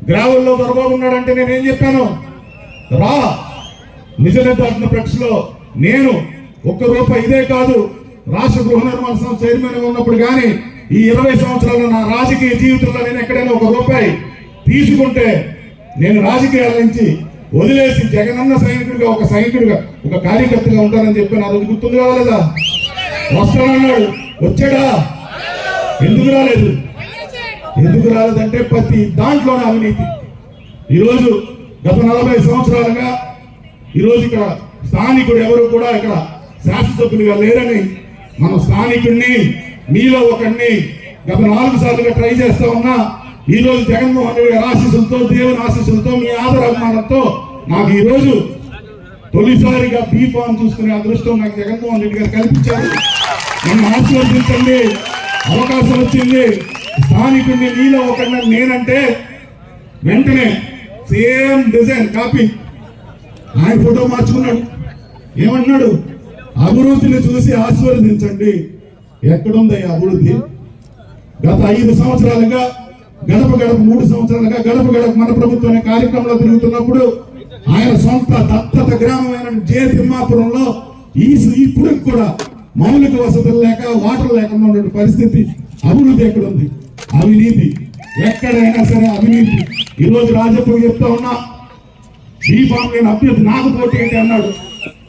గ్రావుల్లో దొరబాబు ఉన్నాడంటే నేనేం చెప్పాను? రా నిజనిర్ధారణ ప్రకటనలో నేను ₹1 ఇదే కాదు, రాష్ట్ర గృహ నిర్మాణ సంస్థ చైర్మన్ ఉన్నప్పుడు కానీ ఈ 20 సంవత్సరాల నా రాజకీయ జీవితంలో నేను ఎక్కడైనా ₹1 తీసుకుంటే నేను రాజకీయాల నుంచి వదిలేసి జగనన్న సైనికుడిగా ఒక కార్యకర్తగా ఉంటానని చెప్పి ఆ రోజు గుర్తుంది కావాలేదా? వస్తానన్నాడు, వచ్చాడా? ఎందుకు రాలేదు? ఎందుకు రాలేదంటే ప్రతి దాంట్లోనే అవినీతి. ఈరోజు గత 40 సంవత్సరాలుగా ఈరోజు ఇక్కడ స్థానికుడు ఎవరు కూడా ఇక్కడ శాసనసభ్యులుగా లేరని మన స్థానికుడిని మీలో ఒకరిని గత 4 సార్లుగా ట్రై చేస్తా ఉన్నా. ఈ రోజు జగన్మోహన్ రెడ్డి గారి ఆశీస్సులతో, దేవుని ఆశీస్సులతో, మీ ఆదరాభిమానంతో నాకు ఈ రోజు తొలిసారిగా బీఫామ్ చూసుకునే అదృష్టం నాకు జగన్మోహన్ రెడ్డి గారు కల్పించారు. నన్ను ఆశీర్వదించండి, అవకాశం వచ్చింది. స్థానికుడిని మీలో ఒకరిని నేనంటే వెంటనే సేమ్ డిజైన్ కాపీ ఆయన ఫోటో మార్చుకున్నాడు. ఏమన్నాడు? అభివృద్ధిని చూసి ఆశీర్వదించండి. ఎక్కడుంది అభివృద్ధి? గత 5 సంవత్సరాలుగా గడప గడప 3 సంవత్సరాలుగా గడప గడప మన ప్రభుత్వం అనే కార్యక్రమంలో తిరుగుతున్నప్పుడు ఆయన సొంత దత్తత గ్రామమైన జే తిమ్మాపురంలో ఇప్పుడు కూడా మౌలిక వసతులు లేక వాటర్ లేకుండా ఉన్న పరిస్థితి. అభివృద్ధి ఎక్కడుంది? అవినీతి. ఎక్కడైనా సరే అవినీతి. ఈరోజు రాజప్పకి చెప్తా ఉన్నా, బీఫామ్ నేను అభ్యర్థి, నాకు పోటీ ఏంటి అన్నాడు.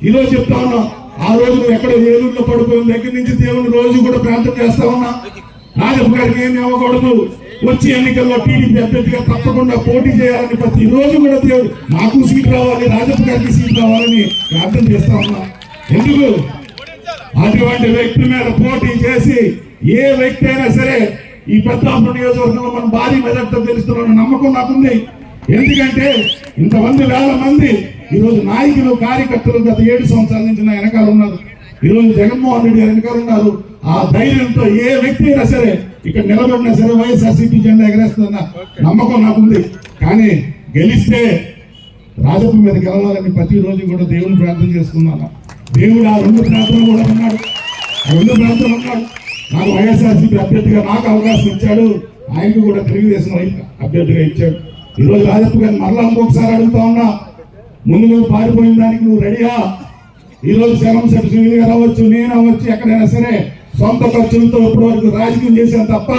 ఈరోజు చెప్తా ఉన్నా, ఆ రోజు ఎక్కడ ఏలూరులో పడిపోయిన దగ్గర నుంచి దేవుని రోజు కూడా ప్రార్థన చేస్తా ఉన్నా. రాజప్ప గారికి ఏమి అవ్వకూడదు, వచ్చే ఎన్నికల్లో టీడీపీ అభ్యర్థిగా తప్పకుండా పోటీ చేయాలని ప్రతి రోజు కూడా దేవుడు నాకు సీట్ రావాలి, రాజప్ప గారికి సీట్ రావాలని ప్రార్థన చేస్తా ఉన్నా. ఎందుకు? అటువంటి వ్యక్తి మీద పోటీ చేసి ఏ వ్యక్తి అయినా సరే ఈ పెద్దాపురం నియోజకవర్గంలో మనం భారీ మెజార్టీతో గెలుస్తున్న నమ్మకం నాకుంది. ఎందుకంటే ఇంతమంది వేల మంది ఈరోజు నాయకులు, కార్యకర్తలు గత 7 సంవత్సరాల నుంచి నా వెనకాల ఉన్నారు. ఈరోజు జగన్మోహన్ రెడ్డి గారు వెనకాల ఉన్నారు. ఆ ధైర్యంతో ఏ వ్యక్తి అయినా సరే ఇక్కడ నిలబడినా సరే వైఎస్ఆర్సీపీ జెండా ఎగరేస్తున్న నమ్మకం నాకుంది. కానీ గెలిస్తే రాజప్ప మీద గెలవాలని ప్రతిరోజు కూడా దేవుని ప్రార్థన చేసుకున్నాను. దేవుడు ఆ 2 ప్రాంతాలు కూడా ఉన్నాడు. ఆ 2 ప్రాంతాలు ఉన్నాడు. నాకు వైఎస్ఆర్సీపీ అభ్యర్థిగా నాకు అవకాశం ఇచ్చాడు, ఆయనకు కూడా తెలుగుదేశం అభ్యర్థిగా ఇచ్చాడు. ఈరోజు రాజప్ప గారిని మరలా ఇంకొకసారి అడుగుతా ఉన్నా, ముందు నువ్వు పారిపోయిన దానికి నువ్వు రెడీయా? ఈరోజు శరంశెట్టి సునీల్ గారు అవ్వచ్చు, నేను అవ్వచ్చు, ఎక్కడైనా సరే సొంత ఖర్చులతో ఇప్పటి వరకు రాజకీయం చేశాను తప్ప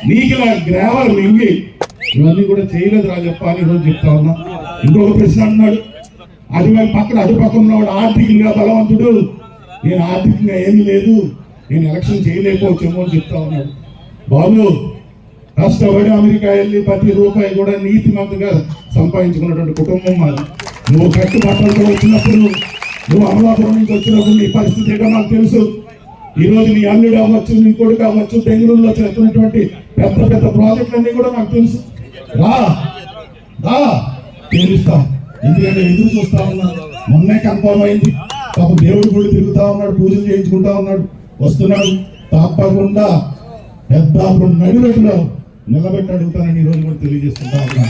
నీకు ఇలా గ్రావల్ మింగి ఇవన్నీ కూడా చేయలేదు రాజప్ప అని ఈరోజు చెప్తా ఉన్నా. ఇంకొక ప్రశ్న అన్నాడు, అటుపక్కన ఉన్నవాడు ఆర్థికంగా బలవంతుడు, నేను ఆర్థికంగా ఏమీ లేదు, నేను ఎలక్షన్ చేయలేకపోవచ్చేమో అని చెప్తా ఉన్నాడు. బాబు, కష్టపడి అమెరికా వెళ్ళి ప్రతి రూపాయి కూడా నీతిమంతుగా సంపాదించుకున్నటువంటి కుటుంబం మాది. నువ్వు కట్టుబాట్లతో వచ్చినప్పుడు, నువ్వు అమలాపురం నుంచి వచ్చినప్పుడు నీ పరిస్థితి ఏంటో నాకు తెలుసు. ఈ రోజు నీ అల్లుడు అవ్వచ్చు, నీ కొడుకు అవ్వచ్చు, బెంగళూరులో చేస్తున్నటువంటి పెద్ద పెద్ద ప్రాజెక్టులన్నీ కూడా నాకు తెలుసు. రా తెలుస్తా. ఎందుకంటే ఎదురు చూస్తా ఉన్నా. మొన్నే కన్ఫర్మ్ అయింది. పాపం దేవుడి గుడి తిరుగుతా ఉన్నాడు, పూజలు చేయించుకుంటా ఉన్నాడు, వస్తున్నాడు. తప్పకుండా పెద్దాపురం నడిలో నిలబెట్టి అడుగుతానని ఈ రోజు కూడా తెలియజేస్తుంటా ఉన్నా.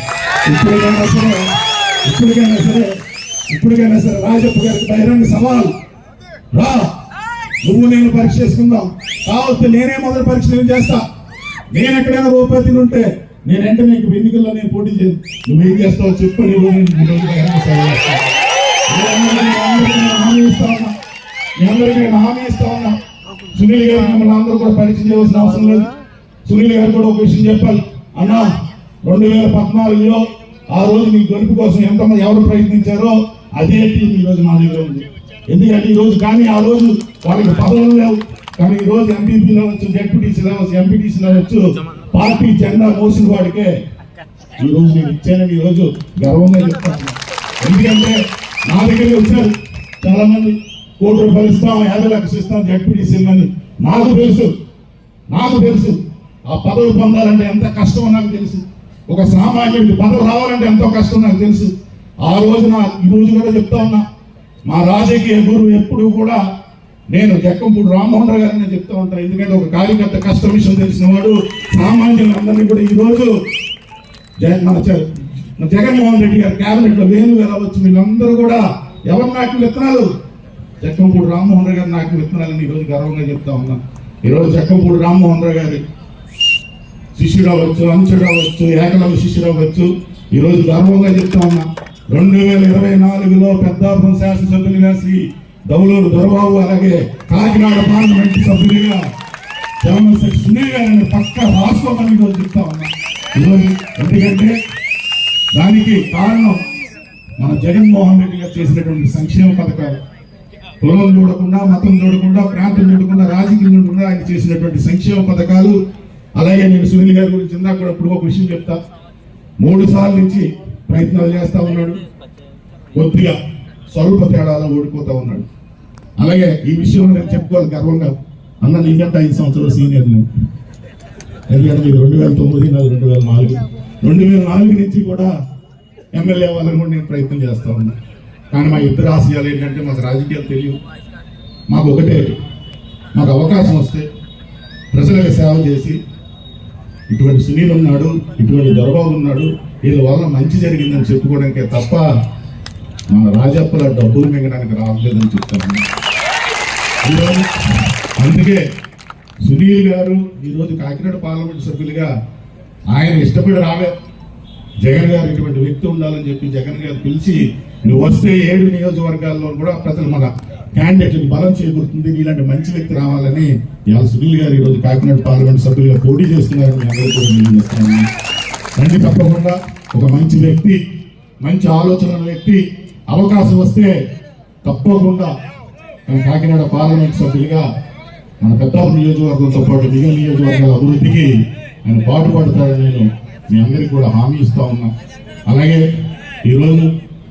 ఇప్పటికైనా సరే రాజప్ప గారికి ధైర్యాన్ని సవాల్. రా, నువ్వు నేను పరీక్ష చేసుకుందాం. కావస్తే నేనే మొదటి పరీక్ష చేస్తా. నేను ఎక్కడైనా రూపాయలు ఉంటే నేను వెంటనే నీకు ఎన్నికల్లో నేను పోటీ చేయను. నువ్వేం చేస్తావు చెప్పు. హామీ ఇస్తా ఉన్నా. సునీల్ గారు మిమ్మల్ని అందరూ కూడా పరీక్ష చేయవలసిన అవసరం లేదు. సునీల్ గారు కూడా ఒక విషయం చెప్పాలి. అన్నా, 2014లో ఆ రోజు నీ గెలుపు కోసం ఎంతమంది ఎవరు ప్రయత్నించారో అదే టీం ఈ రోజు మా దగ్గర ఉంది. ఎందుకంటే ఈ రోజు కానీ ఆ రోజు వాళ్ళకి పదవులు లేవు, కానీ ఈ రోజు ఎంపీపీలో వచ్చు, జెడ్పీటీసీలో వచ్చు, ఎంపీటీసీలో వచ్చు, పార్టీ జెండా మోసిన వాడికే ఈ రోజు నేను ఇచ్చానని ఈ రోజు గర్వంగా చెప్తాను. ఎందుకంటే నా దగ్గరికి వచ్చారు చాలా మంది, ₹1,00,000 ఇస్తాం, 50 లక్షలు ఇస్తాం జెడ్పీటీసీలని. నాకు తెలుసు ఆ పదవి పొందాలంటే ఎంత కష్టమో నాకు తెలుసు. ఒక సామాన్యుడికి పదవి రావాలంటే ఎంతో కష్టం నాకు తెలుసు. ఆ రోజు ఈ రోజు కూడా చెప్తా ఉన్నా, మా రాజకీయ గురువు ఎప్పుడు కూడా నేను జక్కంపూడి రామ్మోహన్ రావు గారిని చెప్తా ఉంటాను. ఎందుకంటే ఒక కార్యకర్త కష్ట విషయం తెలిసిన వాడు సామాన్యులందరినీ కూడా ఈ రోజు మన జగన్మోహన్ రెడ్డి గారి క్యాబినెట్ లో వేణు వెళ్ళవచ్చు, వీళ్ళందరూ కూడా ఎవరు నాటిన విత్తనాలు? జక్కంపూడి రామ్మోహన్ రావు గారు నాటిన విత్తనాలని ఈ రోజు గర్వంగా చెప్తా ఉన్నాను. ఈరోజు జక్కంపూడి రామ్మోహన్ రావు గారి శిష్యుడు అవ్వచ్చు, అంచుడు అవ్వచ్చు, ఏకలవ్య శిష్యుడు అవ్వచ్చు, ఈరోజు గర్వంగా చెప్తా ఉన్నా, 2024లో పెద్దాపురం శాసనసభ్యులుగా శ్రీ దౌలూరు దొరబాబు, అలాగే కాకినాడ పార్లమెంట్ సభ్యులుగా జగన్మోహన్ సునీల్ గారిని పక్క రాసుకోమని ఈరోజు చెప్తా ఉన్నా. ఈరోజు ఎందుకంటే దానికి కారణం మన జగన్మోహన్ రెడ్డి గారు చేసినటువంటి సంక్షేమ పథకాలు. కులం చూడకుండా, మతం చూడకుండా, ప్రాంతం చూడకుండా, రాజకీయం చూడకుండా ఆయన చేసినటువంటి సంక్షేమ పథకాలు. అలాగే నేను సునీల్ గారి గురించి ఇందాక కూడా ఇప్పుడు ఒక విషయం చెప్తా. 3 సార్లు నుంచి ప్రయత్నాలు చేస్తా ఉన్నాడు, కొద్దిగా స్వల్ప తేడాలో ఓడిపోతా ఉన్నాడు. అలాగే ఈ విషయంలో నేను చెప్పుకోవాలి గర్వంగా, అన్న నీకంటే 5 సంవత్సరాలు సీనియర్ నేను. ఎందుకంటే మీరు 2009, నాది 2004. 2004 నుంచి కూడా ఎమ్మెల్యే అవ్వాలని కూడా నేను ప్రయత్నం చేస్తా ఉన్నా. కానీ మా ఇద్దరు ఆశయాలు ఏంటంటే, మాకు రాజకీయాలు తెలియవు, మాకు ఒకటే, మాకు అవకాశం వస్తే ప్రజలకు సేవ చేసి, ఇటువంటి సునీల్ ఉన్నాడు, ఇటువంటి దొరబాబు ఉన్నాడు, వీళ్ళ వల్ల మంచి జరిగిందని చెప్పుకోవడానికే తప్ప మన రాజప్పల డబ్బులు మింగడానికి రావట్లేదని చెప్తాను. ఈరోజు అందుకే సునీల్ గారు ఈరోజు కాకినాడ పార్లమెంట్ సభ్యులుగా ఆయన ఇష్టపడి రావే. జగన్ గారు ఇటువంటి వ్యక్తి ఉండాలని చెప్పి జగన్ గారు పిలిచి, నువ్వు వస్తే 7 నియోజకవర్గాల్లో కూడా ప్రజలు మన క్యాండిడేట్ని బలం చేకూరుతుంది, ఇలాంటి మంచి వ్యక్తి రావాలని ఇవాళ సునీల్ గారు ఈరోజు కాకినాడ పార్లమెంట్ సభ్యులుగా పోటీ చేస్తున్నారని మీ అందరూ కూడా నేను చేస్తున్నాను. రండి, తప్పకుండా ఒక మంచి వ్యక్తి, మంచి ఆలోచన వ్యక్తి, అవకాశం వస్తే తప్పకుండా కాకినాడ పార్లమెంట్ సభ్యులుగా మన పెద్దాపురం నియోజకవర్గంతో పాటు మిగిలిన నియోజకవర్గాల అభివృద్ధికి ఆయన పాటుపడతాడని నేను మీ అందరికీ కూడా హామీ ఇస్తా ఉన్నా. అలాగే ఈరోజు